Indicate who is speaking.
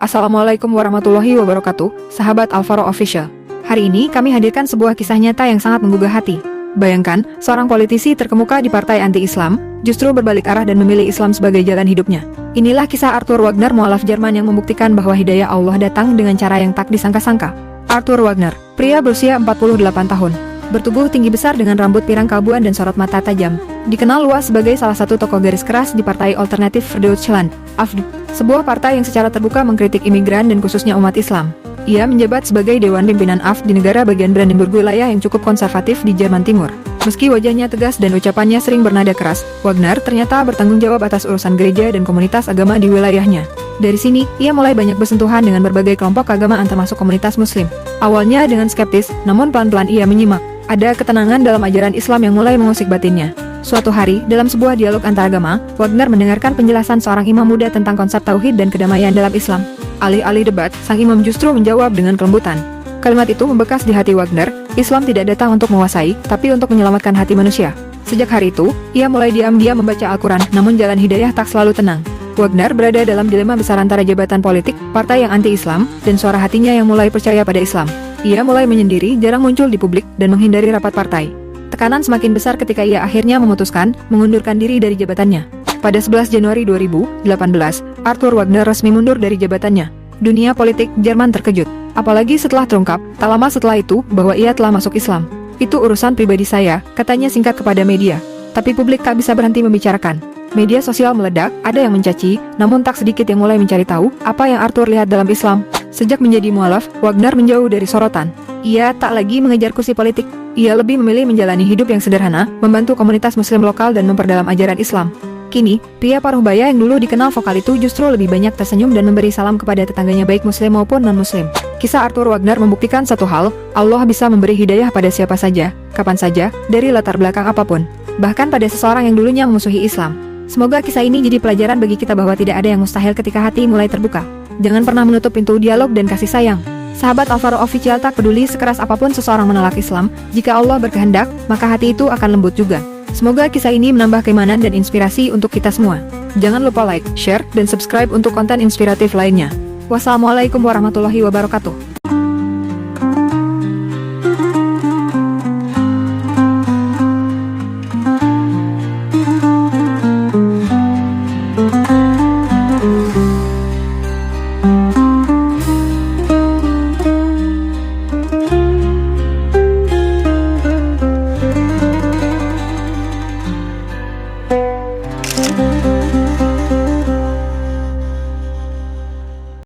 Speaker 1: Assalamualaikum warahmatullahi wabarakatuh, sahabat Alvaro Official. Hari ini kami hadirkan sebuah kisah nyata yang sangat menggugah hati. Bayangkan, seorang politisi terkemuka di partai anti-Islam, justru berbalik arah dan memilih Islam sebagai jalan hidupnya. Inilah kisah Arthur Wagner, mualaf Jerman yang membuktikan bahwa hidayah Allah datang dengan cara yang tak disangka-sangka. Arthur Wagner, pria berusia 48 tahun, bertubuh tinggi besar dengan rambut pirang kalbuan dan sorot mata tajam. Dikenal luas sebagai salah satu tokoh garis keras di Partai Alternatif für Deutschland, AfD, sebuah partai yang secara terbuka mengkritik imigran dan khususnya umat Islam. Ia menjabat sebagai Dewan Pimpinan AfD di negara bagian Brandenburg, wilayah yang cukup konservatif di Jerman Timur. Meski wajahnya tegas dan ucapannya sering bernada keras, Wagner ternyata bertanggung jawab atas urusan gereja dan komunitas agama di wilayahnya. Dari sini, ia mulai banyak bersentuhan dengan berbagai kelompok keagamaan termasuk komunitas muslim. Awalnya dengan skeptis, namun pelan-pelan ia menyimak. Ada ketenangan dalam ajaran Islam yang mulai mengusik batinnya. Suatu hari, dalam sebuah dialog antaragama, Wagner mendengarkan penjelasan seorang imam muda tentang konsep tauhid dan kedamaian dalam Islam. Alih-alih debat, sang imam justru menjawab dengan kelembutan. Kalimat itu membekas di hati Wagner. Islam tidak datang untuk menguasai, tapi untuk menyelamatkan hati manusia. Sejak hari itu, ia mulai diam-diam membaca Al-Quran, namun jalan hidayah tak selalu tenang. Wagner berada dalam dilema besar antara jabatan politik, partai yang anti-Islam, dan suara hatinya yang mulai percaya pada Islam. Ia mulai menyendiri, jarang muncul di publik, dan menghindari rapat partai. Tekanan semakin besar ketika ia akhirnya memutuskan mengundurkan diri dari jabatannya. Pada 11 Januari 2018, Arthur Wagner resmi mundur dari jabatannya. Dunia politik Jerman terkejut, apalagi setelah terungkap, tak lama setelah itu, bahwa ia telah masuk Islam. Itu urusan pribadi saya, katanya singkat kepada media. Tapi publik tak bisa berhenti membicarakan. Media sosial meledak, ada yang mencaci, namun tak sedikit yang mulai mencari tahu apa yang Arthur lihat dalam Islam. Sejak menjadi mualaf, Wagner menjauh dari sorotan. Ia tak lagi mengejar kursi politik. Ia lebih memilih menjalani hidup yang sederhana, membantu komunitas muslim lokal dan memperdalam ajaran Islam. Kini, pria paruh baya yang dulu dikenal vokal itu justru lebih banyak tersenyum dan memberi salam kepada tetangganya baik muslim maupun non-muslim. Kisah Arthur Wagner membuktikan satu hal, Allah bisa memberi hidayah pada siapa saja, kapan saja, dari latar belakang apapun. Bahkan pada seseorang yang dulunya memusuhi Islam. Semoga kisah ini jadi pelajaran bagi kita bahwa tidak ada yang mustahil ketika hati mulai terbuka. Jangan pernah menutup pintu dialog dan kasih sayang. Sahabat Alvaro Official, tak peduli sekeras apapun seseorang menolak Islam, jika Allah berkehendak, maka hati itu akan lembut juga. Semoga kisah ini menambah keimanan dan inspirasi untuk kita semua. Jangan lupa like, share, dan subscribe untuk konten inspiratif lainnya. Wassalamualaikum warahmatullahi wabarakatuh.